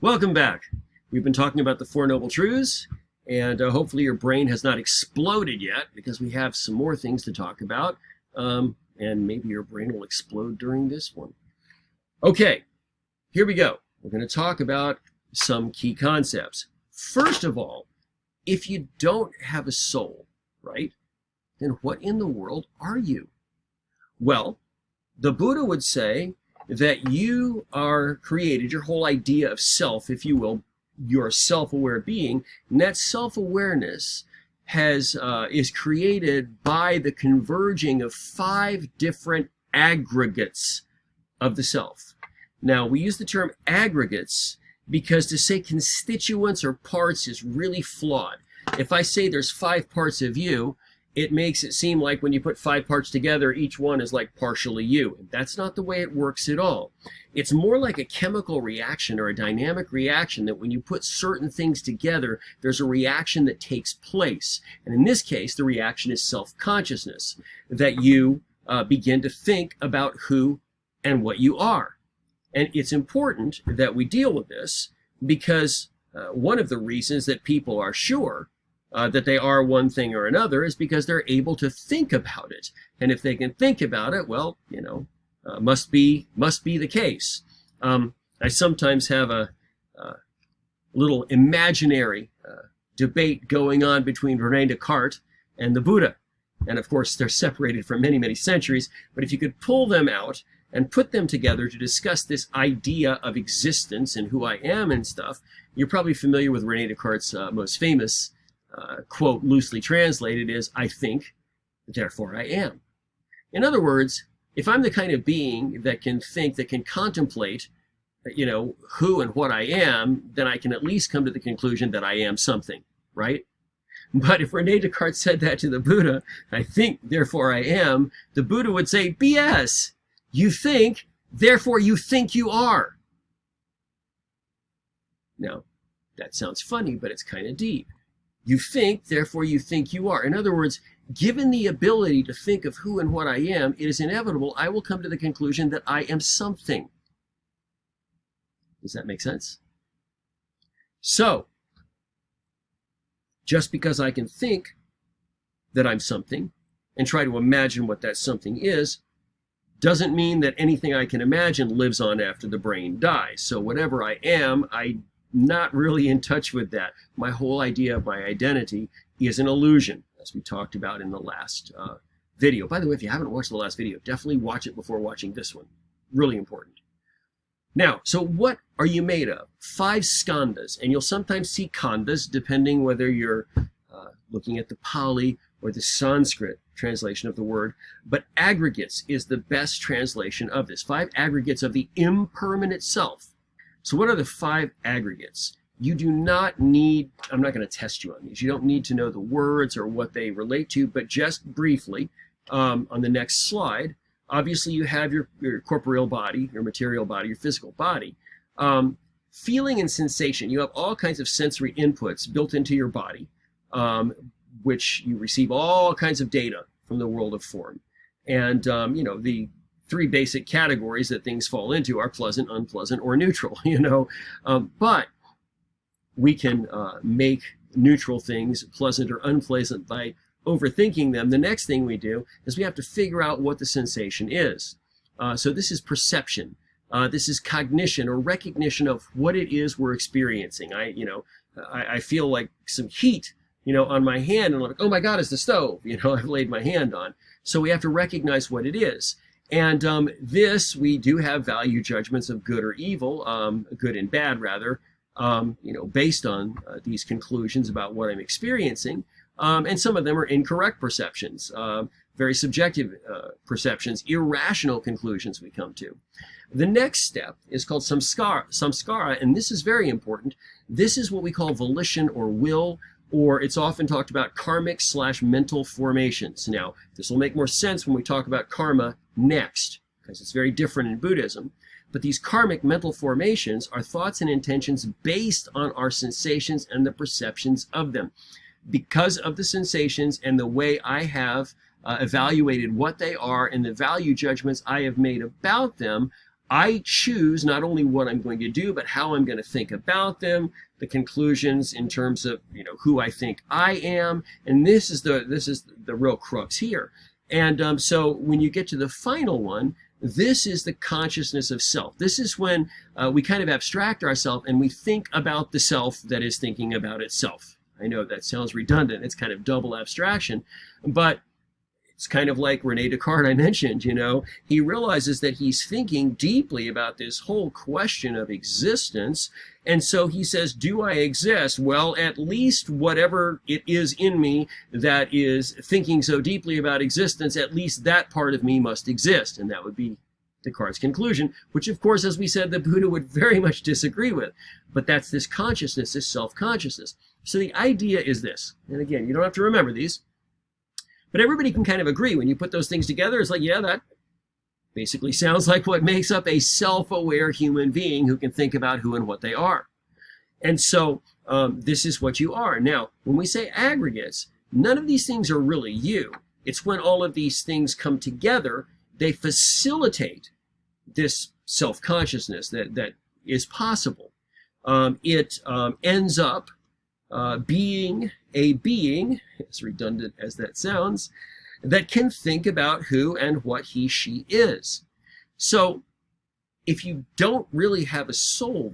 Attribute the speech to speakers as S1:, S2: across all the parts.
S1: Welcome back. We've been talking about the Four Noble Truths, and hopefully your brain has not exploded yet, because we have some more things to talk about, and maybe your brain will explode during this one. Okay, here we go. We're going to talk about some key concepts. First of all, if you don't have a soul, right, then what in the world are you? Well, the Buddha would say that you are created, your whole idea of self, if you will, your self-aware being, and that self-awareness is created by the converging of 5 different aggregates of the self. Now, we use the term aggregates because to say constituents or parts is really flawed. If I say there's 5 parts of you, it makes it seem like when you put 5 parts together, each one is like partially you. And that's not the way it works at all. It's more like a chemical reaction or a dynamic reaction that when you put certain things together, there's a reaction that takes place. And in this case, the reaction is self-consciousness, that you begin to think about who and what you are. And it's important that we deal with this because one of the reasons that people are sure that they are one thing or another is because they're able to think about it. And if they can think about it, well, you know, must be the case. I sometimes have a little imaginary debate going on between Rene Descartes and the Buddha. And of course, they're separated for many, many centuries. But if you could pull them out and put them together to discuss this idea of existence and who I am and stuff, you're probably familiar with Rene Descartes' most famous quote, loosely translated, is, "I think, therefore I am." In other words, if I'm the kind of being that can think, that can contemplate, you know, who and what I am, then I can at least come to the conclusion that I am something, right? But if Rene Descartes said that to the Buddha, "I think, therefore I am," the Buddha would say, BS. You think, therefore you think you are. Now, that sounds funny, but it's kind of deep. You think, therefore you think you are. In other words, given the ability to think of who and what I am, it is inevitable I will come to the conclusion that I am something. Does that make sense? So, just because I can think that I'm something and try to imagine what that something is, doesn't mean that anything I can imagine lives on after the brain dies. So whatever I am, I'm not really in touch with that. My whole idea of my identity is an illusion, as we talked about in the last video. By the way, if you haven't watched the last video, definitely watch it before watching this one. Really important. Now, so what are you made of? 5 skandhas, and you'll sometimes see khandhas depending whether you're looking at the Pali or the Sanskrit translation of the word, but aggregates is the best translation of this. 5 aggregates of the impermanent self. So what are the 5 aggregates? You do not need, I'm not going to test you on these, you don't need to know the words or what they relate to, but just briefly, on the next slide, obviously you have your corporeal body, your material body, your physical body. Feeling and sensation, you have all kinds of sensory inputs built into your body, which you receive all kinds of data from the world of form. And, you know, the 3 basic categories that things fall into are pleasant, unpleasant, or neutral, you know. But we can make neutral things pleasant or unpleasant by overthinking them. The next thing we do is we have to figure out what the sensation is. So this is perception. This is cognition or recognition of what it is we're experiencing. I feel like some heat, you know, on my hand, and I'm like, oh my God, it's the stove, you know, I've laid my hand on. So we have to recognize what it is. And this, we do have value judgments of good or evil, good and bad rather, you know, based on these conclusions about what I'm experiencing. And some of them are incorrect perceptions, very subjective perceptions, irrational conclusions we come to. The next step is called samskara, and this is very important. This is what we call volition or will, or it's often talked about karmic/mental formations. Now, this will make more sense when we talk about karma next, because it's very different in Buddhism. But these karmic mental formations are thoughts and intentions based on our sensations and the perceptions of them. Because of the sensations and the way I have evaluated what they are and the value judgments I have made about them, I choose not only what I'm going to do, but how I'm going to think about them, the conclusions in terms of, who I think I am. And this is the real crux here. And so when you get to the final one, this is the consciousness of self. This is when we kind of abstract ourselves and we think about the self that is thinking about itself. I know that sounds redundant. It's kind of double abstraction, but it's kind of like Rene Descartes I mentioned, he realizes that he's thinking deeply about this whole question of existence. And so he says, do I exist? Well, at least whatever it is in me that is thinking so deeply about existence, at least that part of me must exist. And that would be Descartes' conclusion, which of course, as we said, the Buddha would very much disagree with. But that's this consciousness, this self-consciousness. So the idea is this, and again, you don't have to remember these, but everybody can kind of agree when you put those things together. It's like, yeah, that basically sounds like what makes up a self-aware human being who can think about who and what they are. And so this is what you are. Now, when we say aggregates, none of these things are really you. It's when all of these things come together, they facilitate this self-consciousness that is possible. It ends up being a being, as redundant as that sounds, that can think about who and what he, she is. So if you don't really have a soul,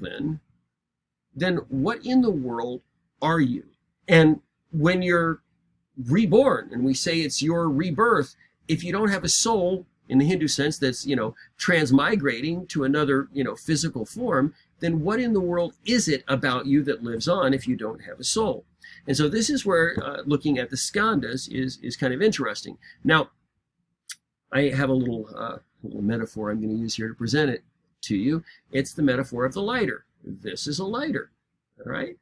S1: then what in the world are you? And when you're reborn, and we say it's your rebirth, if you don't have a soul, in the Hindu sense, that's, transmigrating to another, physical form, then what in the world is it about you that lives on if you don't have a soul? And so this is where looking at the skandhas is kind of interesting. Now, I have a little metaphor I'm going to use here to present it to you. It's the metaphor of the lighter. This is a lighter, all right?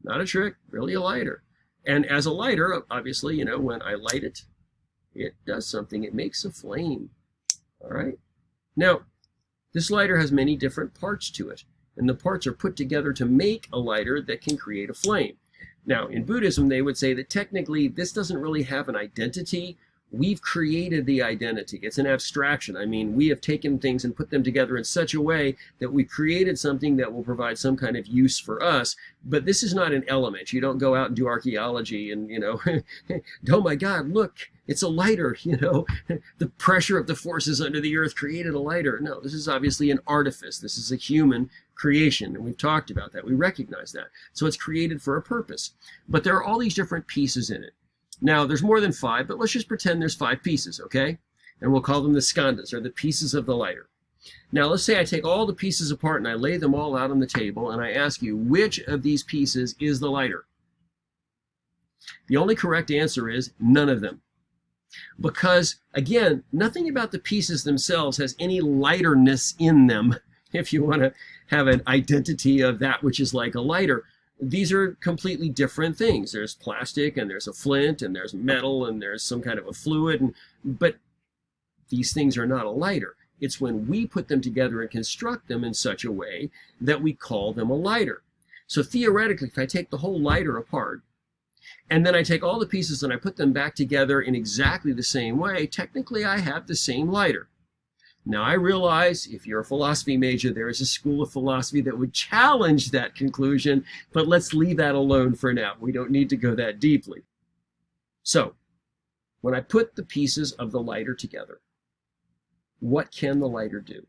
S1: Not a trick, really a lighter. And as a lighter, obviously, when I light it, it does something. It makes a flame, all right? Now, this lighter has many different parts to it, and the parts are put together to make a lighter that can create a flame. Now, in Buddhism, they would say that technically this doesn't really have an identity. We've created the identity. It's an abstraction. I mean, we have taken things and put them together in such a way that we created something that will provide some kind of use for us. But this is not an element. You don't go out and do archaeology and, oh my God, look, it's a lighter, the pressure of the forces under the earth created a lighter. No, this is obviously an artifice. This is a human creation, and we've talked about that. We recognize that. So it's created for a purpose. But there are all these different pieces in it. Now, there's more than 5, but let's just pretend there's 5 pieces, okay? And we'll call them the skandhas, or the pieces of the lighter. Now, let's say I take all the pieces apart and I lay them all out on the table, and I ask you, which of these pieces is the lighter? The only correct answer is none of them. Because, again, nothing about the pieces themselves has any lighterness in them, if you want to have an identity of that which is like a lighter. These are completely different things. There's plastic, and there's a flint, and there's metal, and there's some kind of a fluid, but these things are not a lighter. It's when we put them together and construct them in such a way that we call them a lighter. So theoretically, if I take the whole lighter apart, and then I take all the pieces and I put them back together in exactly the same way, technically I have the same lighter. Now, I realize if you're a philosophy major, there is a school of philosophy that would challenge that conclusion, but let's leave that alone for now. We don't need to go that deeply. So, when I put the pieces of the lighter together, what can the lighter do?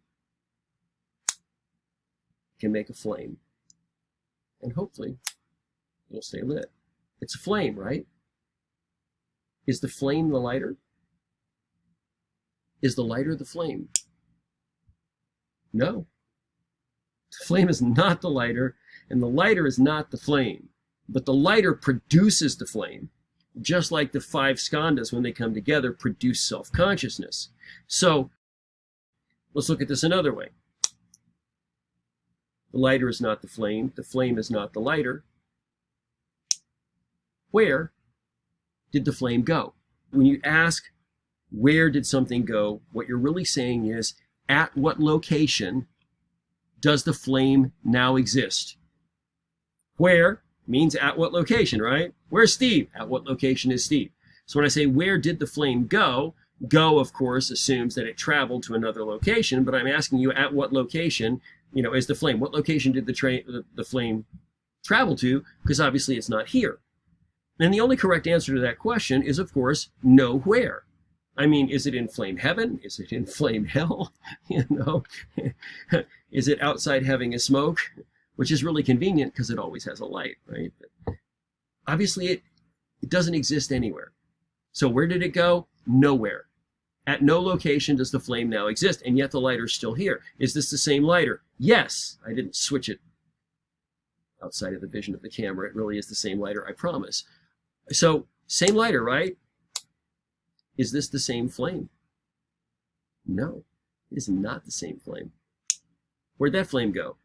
S1: It can make a flame. And hopefully, it'll stay lit. It's a flame, right? Is the flame the lighter? Is the lighter the flame? No. The flame is not the lighter, and the lighter is not the flame. But the lighter produces the flame, just like the 5 skandhas, when they come together, produce self-consciousness. So, let's look at this another way. The lighter is not the flame is not the lighter. Where did the flame go? When you ask, where did something go, what you're really saying is, at what location does the flame now exist? Where means at what location, right? Where's Steve? At what location is Steve? So when I say, where did the flame go, Go, of course, assumes that it traveled to another location, but I'm asking you, at what location, is the flame? What location did the flame travel to? Because obviously it's not here. And the only correct answer to that question is, of course, nowhere. I mean, is it in flame heaven? Is it in flame hell? Is it outside having a smoke? Which is really convenient because it always has a light, right? But obviously, it doesn't exist anywhere. So where did it go? Nowhere. At no location does the flame now exist, and yet the lighter's still here. Is this the same lighter? Yes. I didn't switch it outside of the vision of the camera. It really is the same lighter, I promise. So, same lighter, right? Is this the same flame? No, it is not the same flame. Where'd that flame go?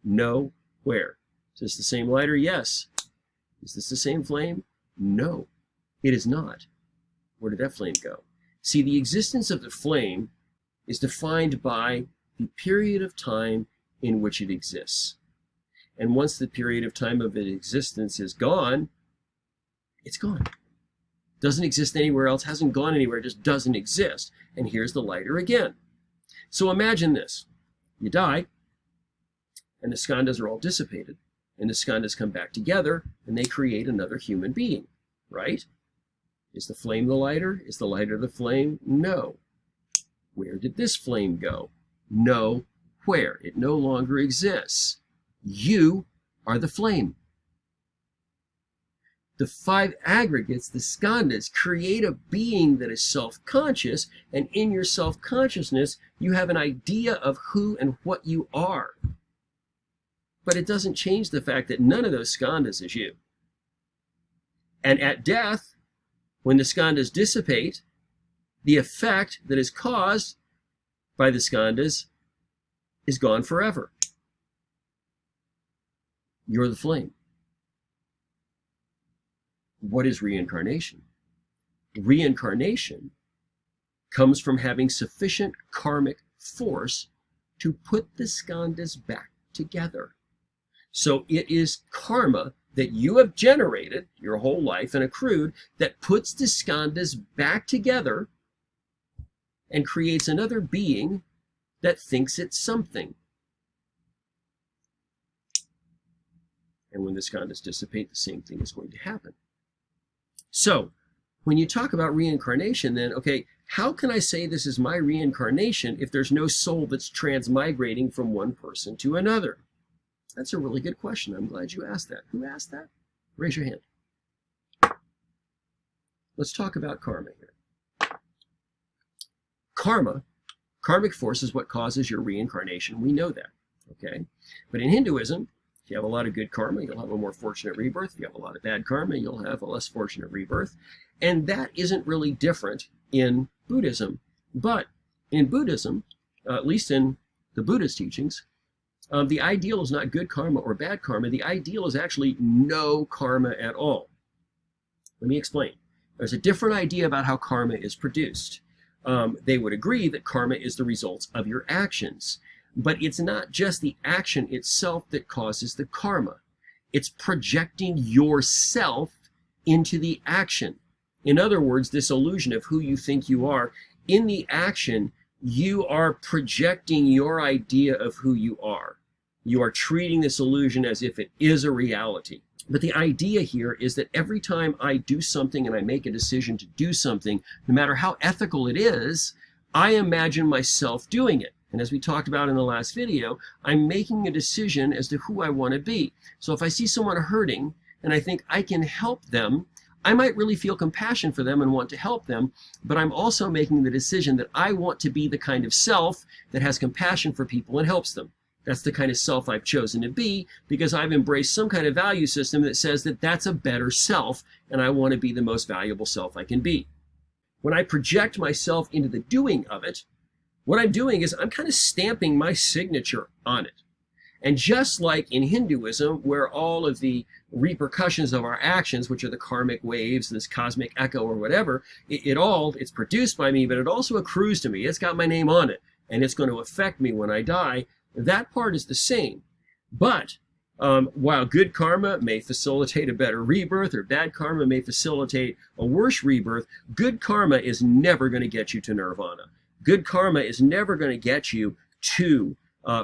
S1: Nowhere. Is this the same lighter? Yes. Is this the same flame? No, it is not. Where did that flame go? See, the existence of the flame is defined by the period of time in which it exists. And once the period of time of its existence is gone, it's gone. Doesn't exist anywhere else, hasn't gone anywhere, just doesn't exist. And here's the lighter again. So imagine this. You die, and the skandhas are all dissipated, and the skandhas come back together, and they create another human being, right? Is the flame the lighter? Is the lighter the flame? No. Where did this flame go? Nowhere. It no longer exists. You are the flame. The 5 aggregates, the skandhas, create a being that is self-conscious, and in your self-consciousness, you have an idea of who and what you are. But it doesn't change the fact that none of those skandhas is you. And at death, when the skandhas dissipate, the effect that is caused by the skandhas is gone forever. You're the flame. What is reincarnation? Reincarnation comes from having sufficient karmic force to put the skandhas back together. So it is karma that you have generated your whole life and accrued that puts the skandhas back together and creates another being that thinks it's something. And when the skandhas dissipate, the same thing is going to happen. So, when you talk about reincarnation, then, okay, how can I say this is my reincarnation if there's no soul that's transmigrating from one person to another? That's a really good question. I'm glad you asked that. Who asked that? Raise your hand. Let's talk about karma here. Karmic force is what causes your reincarnation. We know that, okay? But in Hinduism, if you have a lot of good karma, you'll have a more fortunate rebirth. If you have a lot of bad karma, you'll have a less fortunate rebirth. And that isn't really different in Buddhism. But in Buddhism, at least in the Buddhist teachings, the ideal is not good karma or bad karma. The ideal is actually no karma at all. Let me explain. There's a different idea about how karma is produced. They would agree that karma is the result of your actions. But it's not just the action itself that causes the karma. It's projecting yourself into the action. In other words, this illusion of who you think you are, in the action, you are projecting your idea of who you are. You are treating this illusion as if it is a reality. But the idea here is that every time I do something and I make a decision to do something, no matter how ethical it is, I imagine myself doing it. And as we talked about in the last video, I'm making a decision as to who I want to be. So if I see someone hurting and I think I can help them, I might really feel compassion for them and want to help them, but I'm also making the decision that I want to be the kind of self that has compassion for people and helps them. That's the kind of self I've chosen to be because I've embraced some kind of value system that says that that's a better self and I want to be the most valuable self I can be. When I project myself into the doing of it, what I'm doing is I'm kind of stamping my signature on it. And just like in Hinduism, where all of the repercussions of our actions, which are the karmic waves, this cosmic echo or whatever, it's produced by me, but it also accrues to me. It's got my name on it, and it's going to affect me when I die. That part is the same. But While good karma may facilitate a better rebirth, or bad karma may facilitate a worse rebirth, good karma is never going to get you to nirvana. Good karma is never going to get you to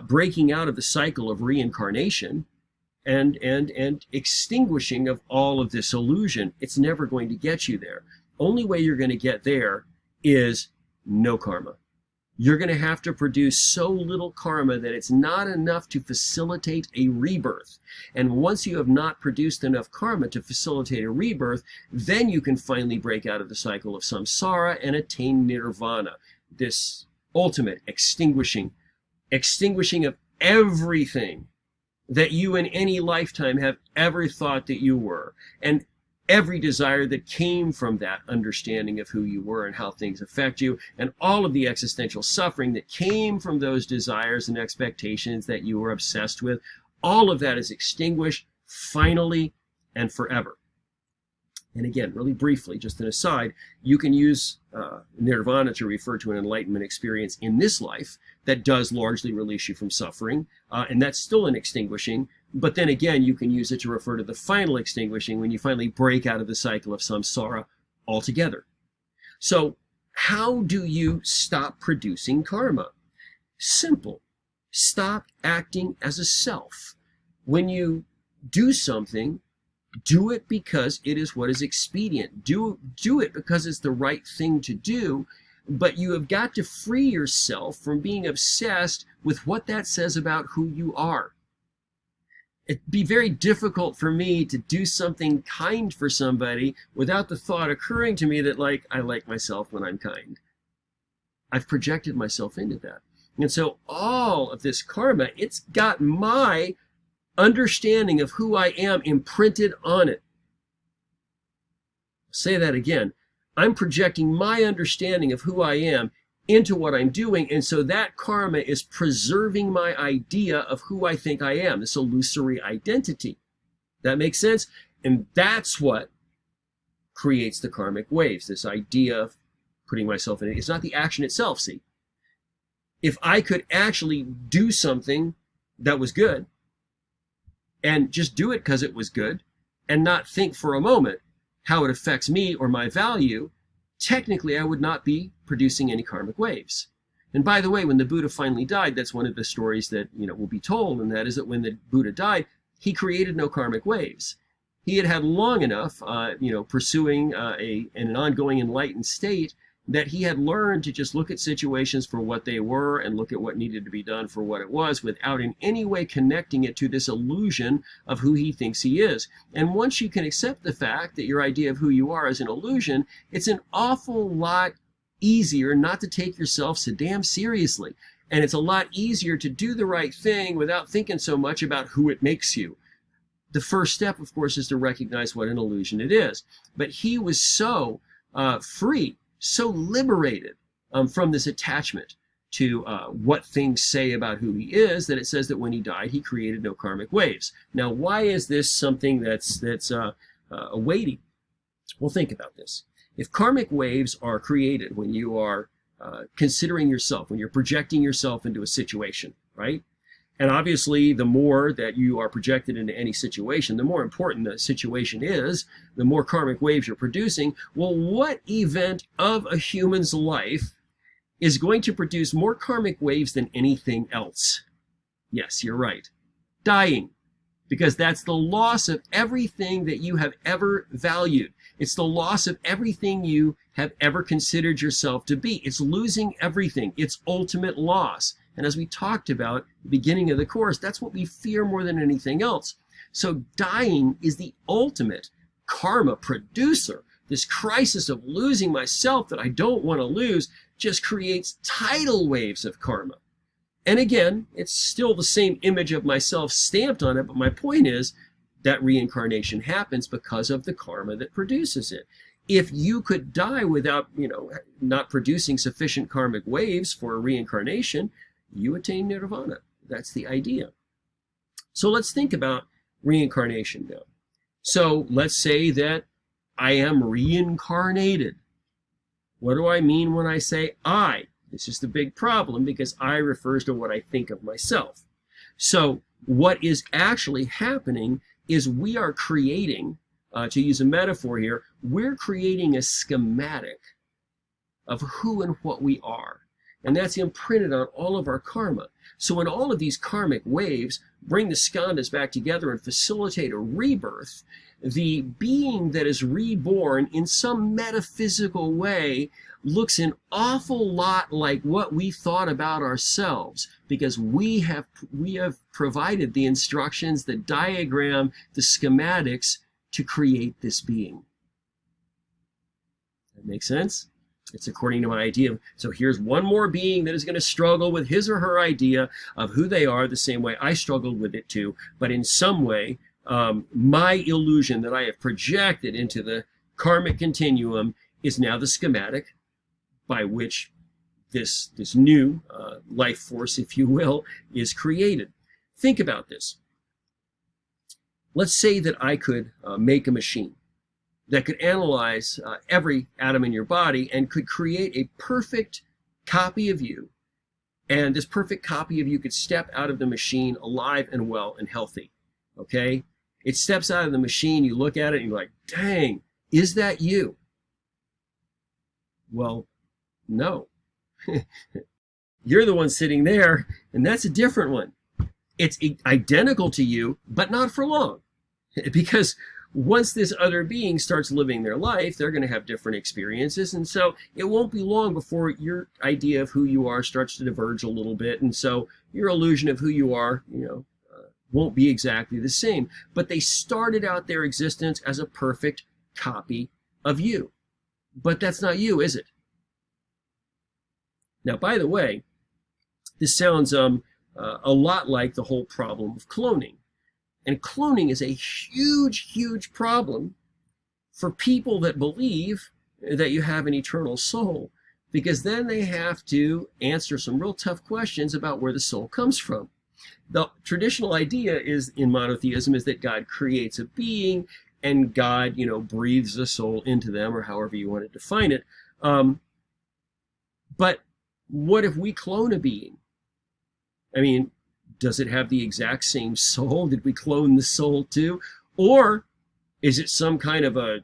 S1: breaking out of the cycle of reincarnation and extinguishing of all of this illusion. It's never going to get you there. Only way you're going to get there is no karma. You're going to have to produce so little karma that it's not enough to facilitate a rebirth. And once you have not produced enough karma to facilitate a rebirth, then you can finally break out of the cycle of samsara and attain nirvana, this ultimate extinguishing of everything that you in any lifetime have ever thought that you were, and every desire that came from that understanding of who you were and how things affect you, and all of the existential suffering that came from those desires and expectations that you were obsessed with. All of that is extinguished finally and forever. And again, really briefly, just an aside, you can use nirvana to refer to an enlightenment experience in this life that does largely release you from suffering, and that's still an extinguishing. But then again, you can use it to refer to the final extinguishing, when you finally break out of the cycle of samsara altogether. So how do you stop producing karma? Simple. Stop acting as a self. When you do something, do it because it is what is expedient. Do it because it's the right thing to do, but you have got to free yourself from being obsessed with what that says about who you are. It'd be very difficult for me to do something kind for somebody without the thought occurring to me that, like, I like myself when I'm kind. I've projected myself into that. And so all of this karma, it's got my understanding of who I am imprinted on it. I'll say that again. I'm projecting my understanding of who I am into what I'm doing, and so that karma is preserving my idea of who I think I am, this illusory identity. That makes sense? And that's what creates the karmic waves, this idea of putting myself in it. It's not the action itself, see? If I could actually do something that was good, and just do it because it was good, and not think for a moment how it affects me or my value, technically I would not be producing any karmic waves. And by the way, when the Buddha finally died, that's one of the stories that will be told, and that is that when the Buddha died, he created no karmic waves. He had had long enough, pursuing an ongoing enlightened state, that he had learned to just look at situations for what they were and look at what needed to be done for what it was, without in any way connecting it to this illusion of who he thinks he is. And once you can accept the fact that your idea of who you are is an illusion, it's an awful lot easier not to take yourself so damn seriously. And it's a lot easier to do the right thing without thinking so much about who it makes you. The first step, of course, is to recognize what an illusion it is. But he was so free, so liberated from this attachment to what things say about who he is, that it says that when he died, he created no karmic waves. Now, why is this something that's weighty? Well, think about this. If karmic waves are created when you are considering yourself, when you're projecting yourself into a situation, right? And obviously, the more that you are projected into any situation, the more important the situation is, the more karmic waves you're producing. Well, what event of a human's life is going to produce more karmic waves than anything else? Yes, you're right. Dying. Because that's the loss of everything that you have ever valued. It's the loss of everything you have ever considered yourself to be. It's losing everything. It's ultimate loss. And as we talked about at the beginning of the course, that's what we fear more than anything else. So dying is the ultimate karma producer. This crisis of losing myself that I don't want to lose just creates tidal waves of karma. And again, it's still the same image of myself stamped on it, but my point is that reincarnation happens because of the karma that produces it. If you could die without, not producing sufficient karmic waves for a reincarnation, you attain nirvana. That's the idea. So let's think about reincarnation now. So let's say that I am reincarnated. What do I mean when I say I? This is the big problem, because I refers to what I think of myself. So what is actually happening is we are creating, to use a metaphor here, we're creating a schematic of who and what we are. And that's imprinted on all of our karma. So when all of these karmic waves bring the skandhas back together and facilitate a rebirth, the being that is reborn in some metaphysical way looks an awful lot like what we thought about ourselves, because we have provided the instructions, the diagram, the schematics to create this being. That makes sense? It's according to my idea. So here's one more being that is going to struggle with his or her idea of who they are the same way I struggled with it too. But in some way, my illusion that I have projected into the karmic continuum is now the schematic by which this new life force, if you will, is created. Think about this. Let's say that I could make a machine that could analyze every atom in your body and could create a perfect copy of you. And this perfect copy of you could step out of the machine alive and well and healthy. Okay? It steps out of the machine, you look at it, and you're like, dang, is that you? Well, no. You're the one sitting there, and that's a different one. It's identical to you, but not for long. Because once this other being starts living their life, they're going to have different experiences. And so it won't be long before your idea of who you are starts to diverge a little bit. And so your illusion of who you are, won't be exactly the same. But they started out their existence as a perfect copy of you. But that's not you, is it? Now, by the way, this sounds a lot like the whole problem of cloning. And cloning is a huge, huge problem for people that believe that you have an eternal soul, because then they have to answer some real tough questions about where the soul comes from. The traditional idea is in monotheism is that God creates a being and God, breathes a soul into them, or however you want to define it. But what if we clone a being? I mean, does it have the exact same soul? Did we clone the soul too? Or is it some kind of a,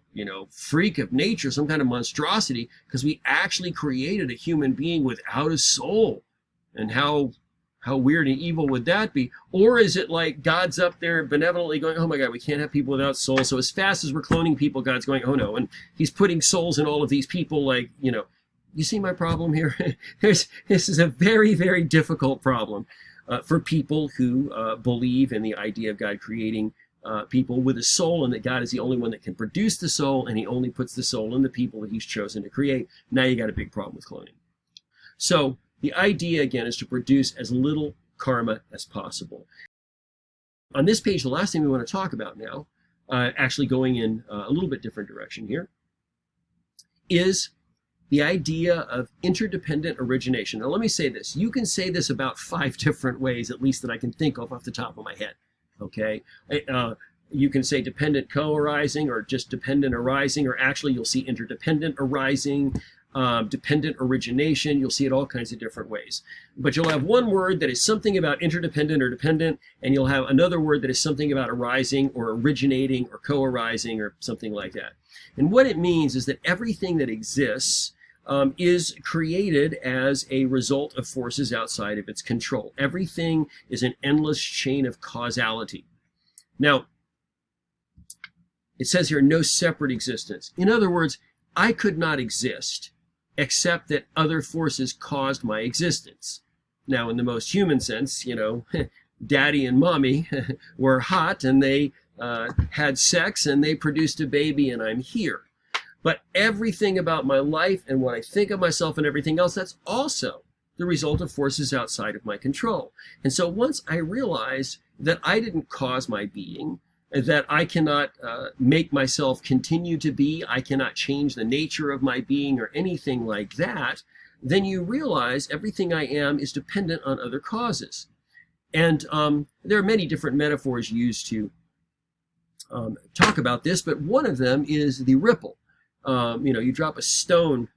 S1: freak of nature, some kind of monstrosity, because we actually created a human being without a soul? And how weird and evil would that be? Or is it like God's up there benevolently going, oh my God, we can't have people without souls. So as fast as we're cloning people, God's going, oh no. And he's putting souls in all of these people like, you see my problem here? This is a very, very difficult problem. For people who believe in the idea of God creating people with a soul, and that God is the only one that can produce the soul, and he only puts the soul in the people that he's chosen to create. Now you got a big problem with cloning. So the idea, again, is to produce as little karma as possible. On this page, the last thing we want to talk about now, actually going in a little bit different direction here, is the idea of interdependent origination. Now, let me say this. You can say this about 5 different ways, at least that I can think of off the top of my head, okay? You can say dependent co-arising, or just dependent arising, or actually you'll see interdependent arising, dependent origination. You'll see it all kinds of different ways. But you'll have one word that is something about interdependent or dependent, and you'll have another word that is something about arising or originating or co-arising or something like that. And what it means is that everything that exists is created as a result of forces outside of its control. Everything is an endless chain of causality. Now, it says here, no separate existence. In other words, I could not exist except that other forces caused my existence. Now, in the most human sense, daddy and mommy were hot and they had sex and they produced a baby and I'm here. But everything about my life and what I think of myself and everything else, that's also the result of forces outside of my control. And so once I realized that I didn't cause my being, that I cannot make myself continue to be, I cannot change the nature of my being or anything like that, then you realize everything I am is dependent on other causes. And there are many different metaphors used to talk about this, but one of them is the ripple. You drop a stone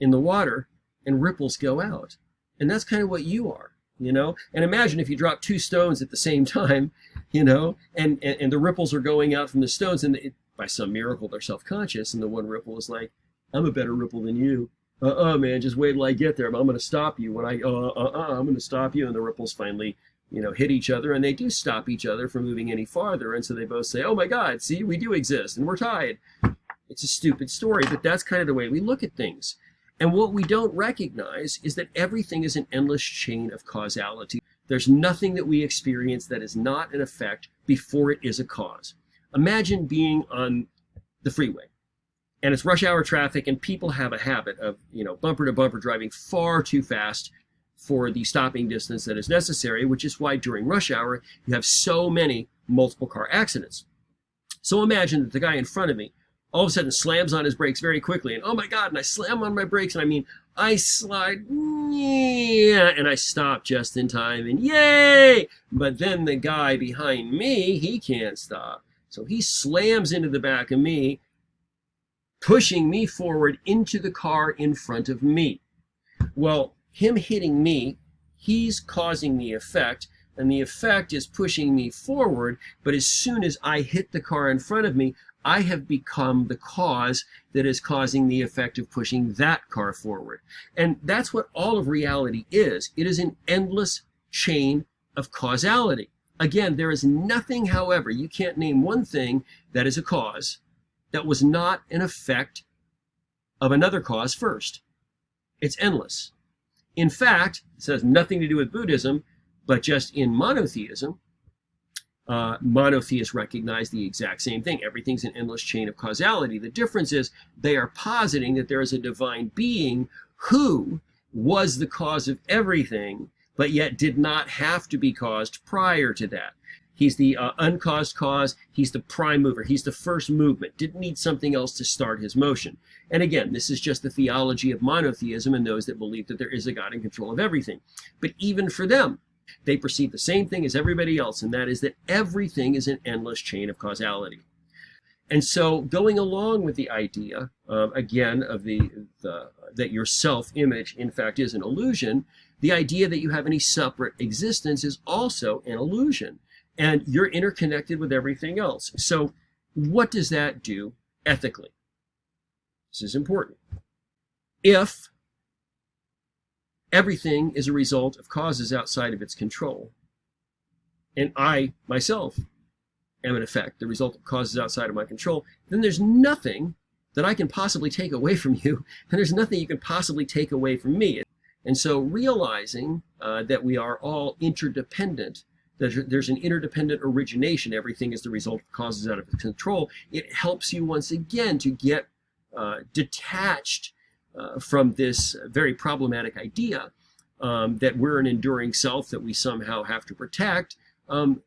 S1: in the water and ripples go out. And that's kind of what you are. you know? And imagine if you drop two stones at the same time, you know, and the ripples are going out from the stones, and by some miracle they're self-conscious, and the one ripple is like, I'm a better ripple than you. Man, just wait till I get there. I'm going to stop you. I'm going to stop you. And the ripples finally, you know, hit each other, and they do stop each other from moving any farther. And so they both say, oh my God, see, we do exist and we're tied. It's a stupid story, but that's kind of the way we look at things. And what we don't recognize is that everything is an endless chain of causality. There's nothing that we experience that is not an effect before it is a cause. Imagine being on the freeway, and it's rush hour traffic, and people have a habit of, you know, bumper to bumper driving far too fast for the stopping distance that is necessary, which is why during rush hour you have so many multiple car accidents. So imagine that the guy in front of me all of a sudden slams on his brakes very quickly, and oh my God, and I slam on my brakes, and I mean, I slide, yeah, and I stop just in time, and yay! But then the guy behind me, he can't stop. So he slams into the back of me, pushing me forward into the car in front of me. Well, him hitting me, he's causing the effect, and the effect is pushing me forward, but as soon as I hit the car in front of me, I have become the cause that is causing the effect of pushing that car forward. And that's what all of reality is. It is an endless chain of causality. Again, there is nothing, however, you can't name one thing that is a cause that was not an effect of another cause first. It's endless. In fact, this has nothing to do with Buddhism, but just in monotheism, monotheists recognize the exact same thing. Everything's an endless chain of causality. The difference is they are positing that there is a divine being who was the cause of everything, but yet did not have to be caused prior to that. He's the uncaused cause. He's the prime mover. He's the first movement. Didn't need something else to start his motion. And again, this is just the theology of monotheism and those that believe that there is a God in control of everything. But even for them, they perceive the same thing as everybody else, and that is that everything is an endless chain of causality. And so going along with the idea, again, of that your self-image, in fact, is an illusion, the idea that you have any separate existence is also an illusion. And you're interconnected with everything else. So what does that do ethically? This is important. If everything is a result of causes outside of its control, and I, myself, am in effect the result of causes outside of my control, then there's nothing that I can possibly take away from you, and there's nothing you can possibly take away from me. And so realizing that we are all interdependent, there's an interdependent origination, everything is the result of causes out of its control, it helps you once again to get detached from this very problematic idea that we're an enduring self that we somehow have to protect.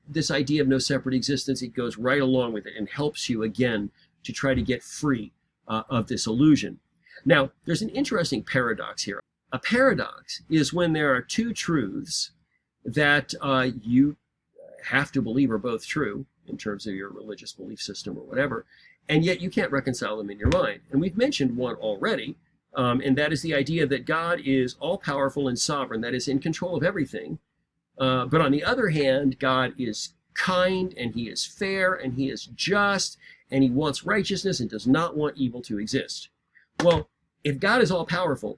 S1: This idea of no separate existence, it goes right along with it and helps you again to try to get free of this illusion. Now, there's an interesting paradox here. A paradox is when there are two truths that you have to believe are both true in terms of your religious belief system or whatever, and yet you can't reconcile them in your mind. And we've mentioned one already, and that is the idea that God is all-powerful and sovereign, that is in control of everything. But on the other hand, God is kind, and he is fair, and he is just, and he wants righteousness and does not want evil to exist. Well, if God is all-powerful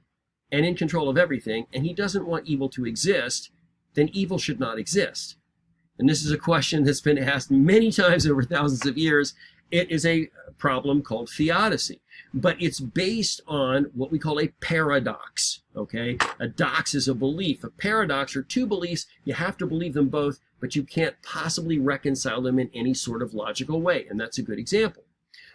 S1: and in control of everything, and he doesn't want evil to exist, then evil should not exist. And this is a question that's been asked many times over thousands of years. It is a problem called theodicy, but it's based on what we call a paradox, okay? A dox is a belief. A paradox are two beliefs. You have to believe them both, but you can't possibly reconcile them in any sort of logical way, and that's a good example.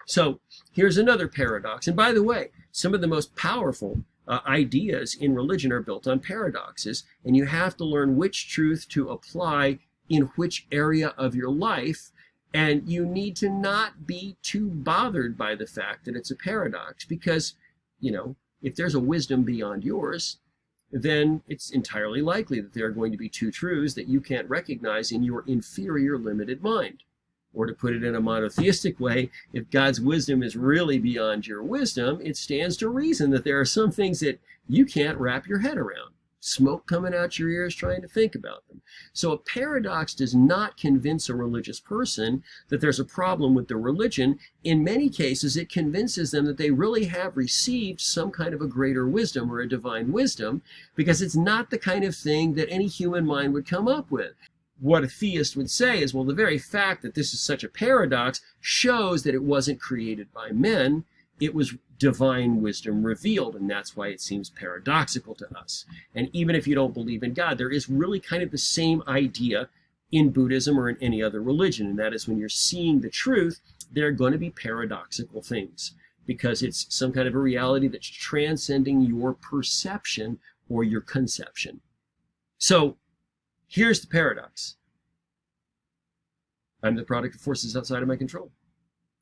S1: So here's another paradox. And by the way, some of the most powerful ideas in religion are built on paradoxes, and you have to learn which truth to apply in which area of your life, and you need to not be too bothered by the fact that it's a paradox, because, you know, if there's a wisdom beyond yours, then it's entirely likely that there are going to be two truths that you can't recognize in your inferior limited mind. Or to put it in a monotheistic way, if God's wisdom is really beyond your wisdom, it stands to reason that there are some things that you can't wrap your head around. smoke coming out your ears trying to think about them. So a paradox does not convince a religious person that there's a problem with their religion. In many cases, it convinces them that they really have received some kind of a greater wisdom or a divine wisdom, because it's not the kind of thing that any human mind would come up with. What a theist would say is, well, the very fact that this is such a paradox shows that it wasn't created by men. It was divine wisdom revealed, and that's why it seems paradoxical to us. And even if you don't believe in God, there is really kind of the same idea in Buddhism or in any other religion, and that is when you're seeing the truth, there are going to be paradoxical things, because it's some kind of a reality that's transcending your perception or your conception. So here's the paradox. I'm the product of forces outside of my control.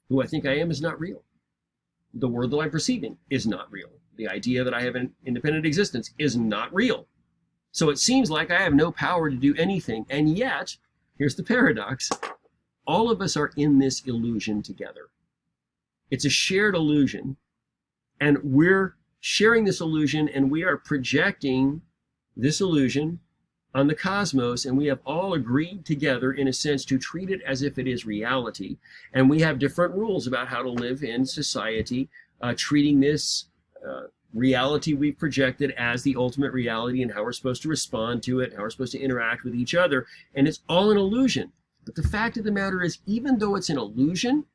S1: Who I think I am is not real. The world that I'm perceiving is not real. The idea that I have an independent existence is not real. So it seems like I have no power to do anything. And yet, here's the paradox. All of us are in this illusion together. It's a shared illusion. And we're sharing this illusion, and we are projecting this illusion on the cosmos, and we have all agreed together, in a sense, to treat it as if it is reality. And we have different rules about how to live in society, treating this reality we've projected as the ultimate reality, and how we're supposed to respond to it, how we're supposed to interact with each other. And it's all an illusion. But the fact of the matter is, even though it's an illusion,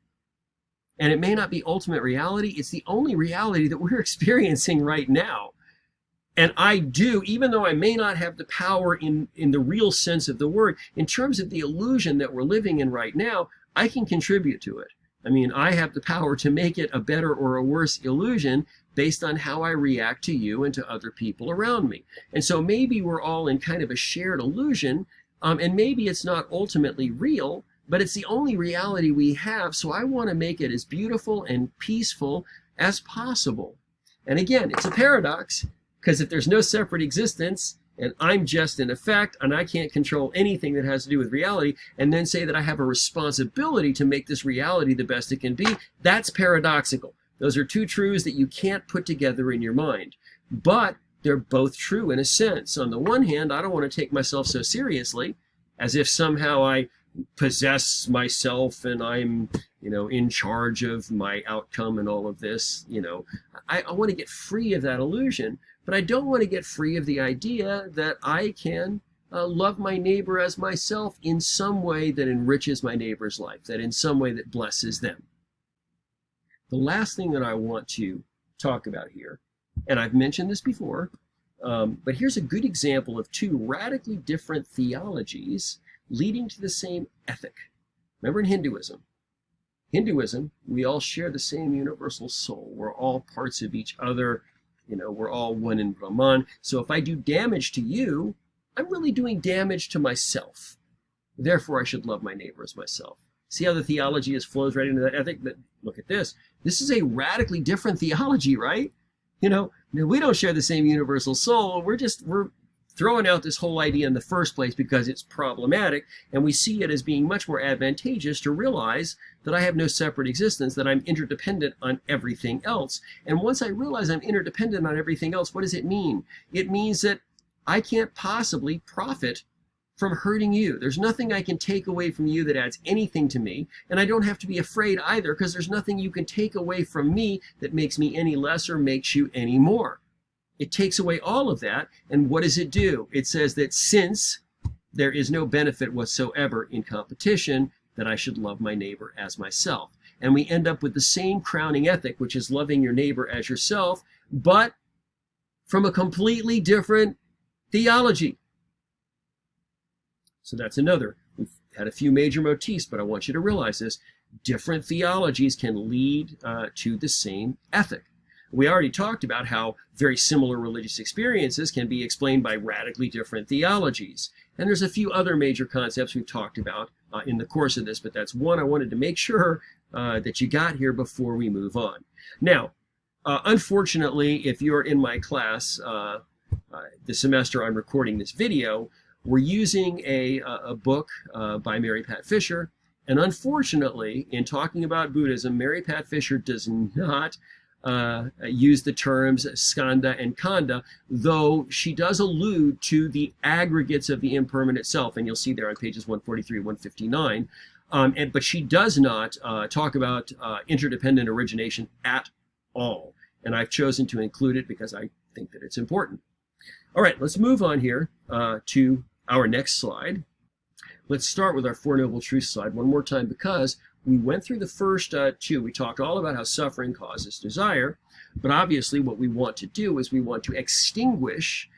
S1: and it may not be ultimate reality, it's the only reality that we're experiencing right now. And I do, even though I may not have the power in the real sense of the word, in terms of the illusion that we're living in right now, I can contribute to it. I mean, I have the power to make it a better or a worse illusion based on how I react to you and to other people around me. And so maybe we're all in kind of a shared illusion, and maybe it's not ultimately real, but it's the only reality we have. So I want to make it as beautiful and peaceful as possible. And again, it's a paradox. Because if there's no separate existence, and I'm just an effect, and I can't control anything that has to do with reality, and then say that I have a responsibility to make this reality the best it can be, that's paradoxical. Those are two truths that you can't put together in your mind. But they're both true in a sense. On the one hand, I don't want to take myself so seriously, as if somehow I possess myself and I'm, in charge of my outcome and all of this. I want to get free of that illusion. But I don't want to get free of the idea that I can love my neighbor as myself in some way that enriches my neighbor's life, that in some way that blesses them. The last thing that I want to talk about here, and I've mentioned this before, but here's a good example of two radically different theologies leading to the same ethic. Remember in Hinduism, we all share the same universal soul. We're all parts of each other. We're all one in Brahman. So if I do damage to you, I'm really doing damage to myself. Therefore, I should love my neighbor as myself. See how the theology flows right into that ethic? Look at this. This is a radically different theology, right? We don't share the same universal soul. We're throwing out this whole idea in the first place because it's problematic, and we see it as being much more advantageous to realize that I have no separate existence, that I'm interdependent on everything else. And once I realize I'm interdependent on everything else, what does it mean? It means that I can't possibly profit from hurting you. There's nothing I can take away from you that adds anything to me, and I don't have to be afraid either, because there's nothing you can take away from me that makes me any less or makes you any more. It takes away all of that, and what does it do? It says that since there is no benefit whatsoever in competition, that I should love my neighbor as myself. And we end up with the same crowning ethic, which is loving your neighbor as yourself, but from a completely different theology. So that's another. We've had a few major motifs, but I want you to realize this. Different theologies can lead to the same ethic. We already talked about how very similar religious experiences can be explained by radically different theologies. And there's a few other major concepts we've talked about in the course of this, but that's one I wanted to make sure that you got here before we move on. Now, unfortunately, if you're in my class the semester I'm recording this video, we're using a book by Mary Pat Fisher. And unfortunately, in talking about Buddhism, Mary Pat Fisher does not use the terms skandha and khandha, though she does allude to the aggregates of the impermanent self, and you'll see there on pages 143 and 159. But she does not talk about interdependent origination at all. And I've chosen to include it because I think that it's important. All right, let's move on here to our next slide. Let's start with our Four Noble Truths slide one more time, because we went through the first two. We talked all about how suffering causes desire, but obviously what we want to do is we want to extinguish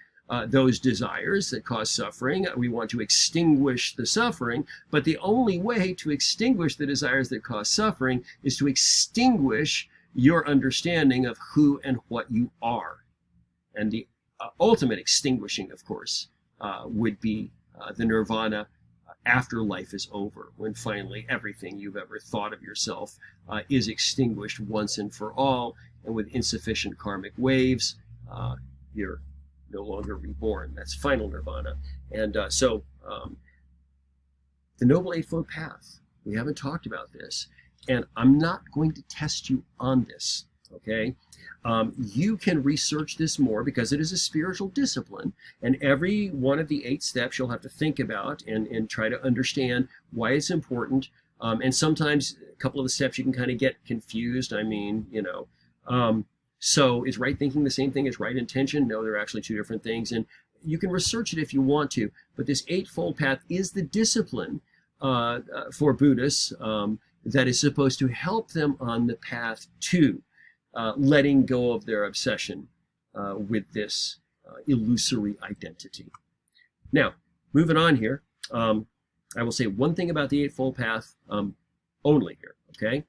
S1: those desires that cause suffering. We want to extinguish the suffering, but the only way to extinguish the desires that cause suffering is to extinguish your understanding of who and what you are. And the ultimate extinguishing, of course, would be the nirvana after life is over, when finally everything you've ever thought of yourself is extinguished once and for all, and with insufficient karmic waves, you're no longer reborn. That's final nirvana. And so the Noble Eightfold Path, we haven't talked about this, and I'm not going to test you on this, okay? You can research this more because it is a spiritual discipline, and every one of the 8 steps you'll have to think about and try to understand why it's important. And sometimes a couple of the steps you can kind of get confused. I mean, you know, so is right thinking the same thing as right intention? No, they're actually 2 different things. And you can research it if you want to, but this Eightfold Path is the discipline for Buddhists that is supposed to help them on the path to letting go of their obsession with this illusory identity. Now, moving on here, I will say one thing about the Eightfold Path only here, okay?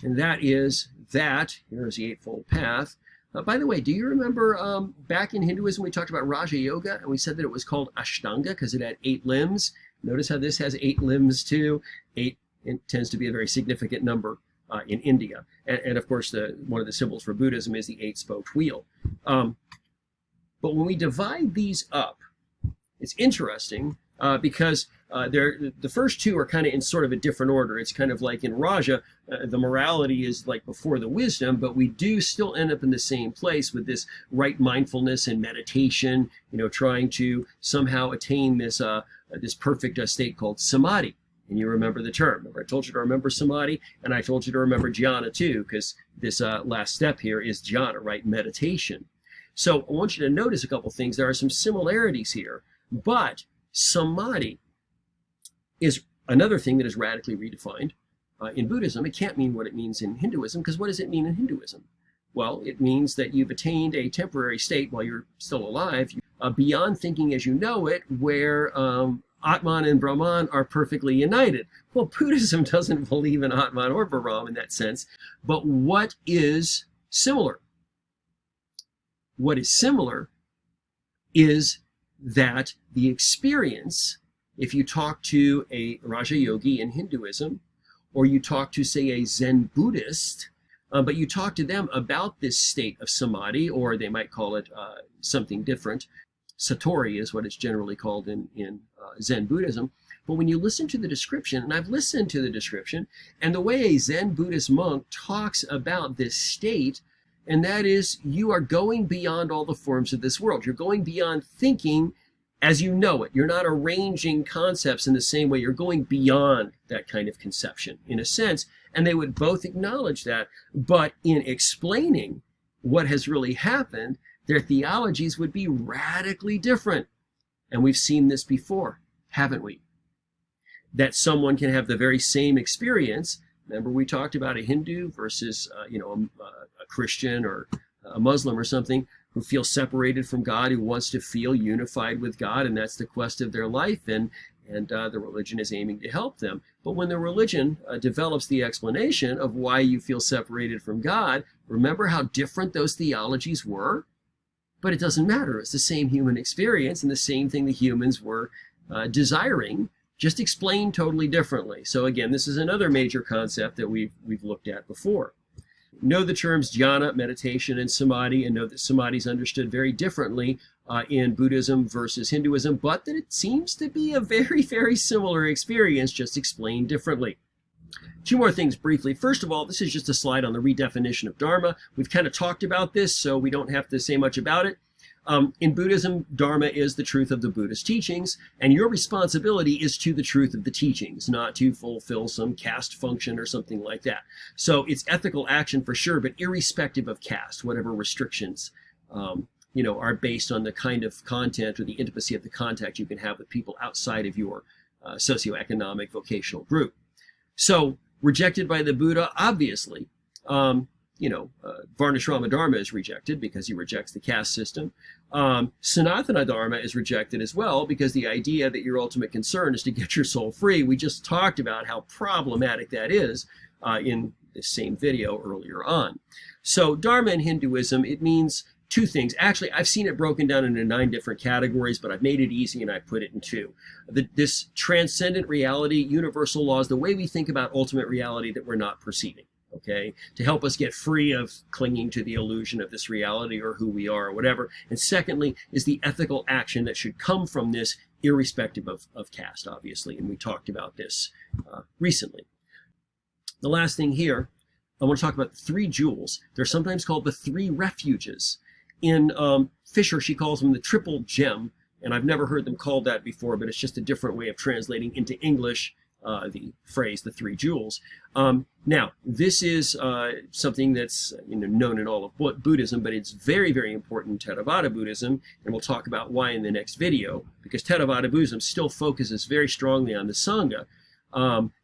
S1: And that is that, here's the Eightfold Path. By the way, do you remember back in Hinduism we talked about Raja Yoga, and we said that it was called Ashtanga because it had 8 limbs? Notice how this has 8 limbs too. 8 it tends to be a very significant number in India. And of course, one of the symbols for Buddhism is the 8-spoked wheel. But when we divide these up, it's interesting because the first 2 are kind of in sort of a different order. It's kind of like in Raja, the morality is like before the wisdom, but we do still end up in the same place with this right mindfulness and meditation, you know, trying to somehow attain this, this perfect state called samadhi. And you remember the term. Remember, I told you to remember samadhi, and I told you to remember jhana too, because this last step here is jhana, right? Meditation. So I want you to notice a couple things. There are some similarities here, but samadhi is another thing that is radically redefined in Buddhism. It can't mean what it means in Hinduism, because what does it mean in Hinduism? Well, it means that you've attained a temporary state while you're still alive, beyond thinking as you know it, where Atman and Brahman are perfectly united. Well, Buddhism doesn't believe in Atman or Brahman in that sense, but what is similar? What is similar is that the experience, if you talk to a Raja Yogi in Hinduism, or you talk to, say, a Zen Buddhist, but you talk to them about this state of samadhi, or they might call it something different. Satori is what it's generally called in Zen Buddhism. But when you listen to the description, and I've listened to the description, and the way a Zen Buddhist monk talks about this state, and that is you are going beyond all the forms of this world. You're going beyond thinking as you know it. You're not arranging concepts in the same way. You're going beyond that kind of conception, in a sense, and they would both acknowledge that. But in explaining what has really happened, their theologies would be radically different. And we've seen this before, haven't we? That someone can have the very same experience. Remember, we talked about a Hindu versus, a Christian or a Muslim or something who feels separated from God, who wants to feel unified with God, and that's the quest of their life, and the religion is aiming to help them. But when the religion develops the explanation of why you feel separated from God, remember how different those theologies were? But it doesn't matter. It's the same human experience and the same thing the humans were desiring, just explained totally differently. So again, this is another major concept that we've looked at before. Know the terms jhana, meditation, and samadhi, and know that samadhi is understood very differently in Buddhism versus Hinduism, but that it seems to be a very, very similar experience, just explained differently. Two more things briefly. First of all, this is just a slide on the redefinition of Dharma. We've kind of talked about this, so we don't have to say much about it. In Buddhism, Dharma is the truth of the Buddhist teachings, and your responsibility is to the truth of the teachings, not to fulfill some caste function or something like that. So it's ethical action for sure, but irrespective of caste, whatever restrictions are based on the kind of content or the intimacy of the contact you can have with people outside of your socioeconomic vocational group. So rejected by the Buddha, obviously. Varnashrama Dharma is rejected because he rejects the caste system. Sanatana Dharma is rejected as well because the idea that your ultimate concern is to get your soul free. We just talked about how problematic that is in this same video earlier on. So Dharma in Hinduism, it means two things. Actually, I've seen it broken down into 9 different categories, but I've made it easy and I put it in 2. This transcendent reality, universal laws, the way we think about ultimate reality that we're not perceiving. Okay, to help us get free of clinging to the illusion of this reality or who we are or whatever. And secondly is the ethical action that should come from this, irrespective of caste, obviously. And we talked about this recently. The last thing here, I want to talk about the 3 jewels. They're sometimes called the 3 refuges. In Fisher, she calls them the triple gem. And I've never heard them called that before, but it's just a different way of translating into English the phrase, the 3 jewels. Now, this is something that's known in all of Buddhism, but it's very, very important in Theravada Buddhism, and we'll talk about why in the next video, because Theravada Buddhism still focuses very strongly on the Sangha.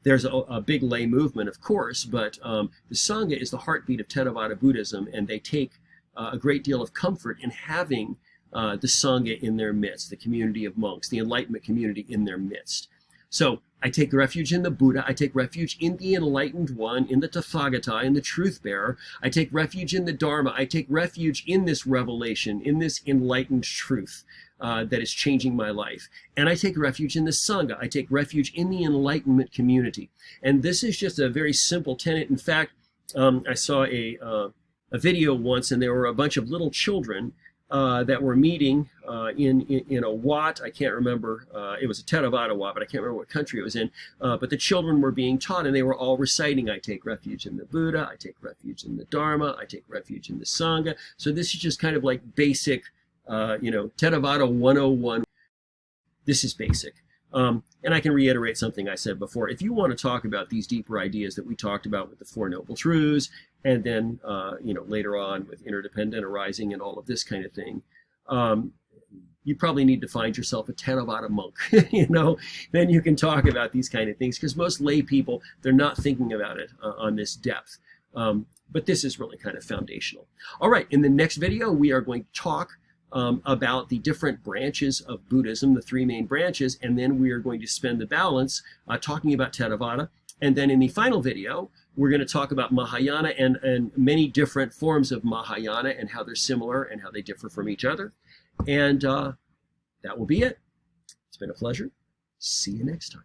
S1: There's a big lay movement, of course, but the Sangha is the heartbeat of Theravada Buddhism, and they take a great deal of comfort in having the Sangha in their midst, the community of monks, the Enlightenment community in their midst. So I take refuge in the Buddha, I take refuge in the Enlightened One, in the Tathagata, in the Truth Bearer. I take refuge in the Dharma, I take refuge in this revelation, in this enlightened truth that is changing my life. And I take refuge in the Sangha, I take refuge in the Enlightenment community. And this is just a very simple tenet. In fact, I saw a video once, and there were a bunch of little children that were meeting in a Wat. I can't remember. It was a Theravada Wat, but I can't remember what country it was in. But the children were being taught, and they were all reciting, I take refuge in the Buddha, I take refuge in the Dharma, I take refuge in the Sangha. So this is just kind of like basic, Theravada 101. This is basic. And I can reiterate something I said before. If you want to talk about these deeper ideas that we talked about with the 4 Noble Truths, and then, later on with interdependent arising and all of this kind of thing, you probably need to find yourself a Theravada monk, then you can talk about these kind of things, because most lay people, they're not thinking about it on this depth. But this is really kind of foundational. All right, in the next video, we are going to talk about the different branches of Buddhism, the 3 main branches, and then we are going to spend the balance talking about Theravada. And then in the final video, we're going to talk about Mahayana and many different forms of Mahayana and how they're similar and how they differ from each other. And that will be it. It's been a pleasure. See you next time.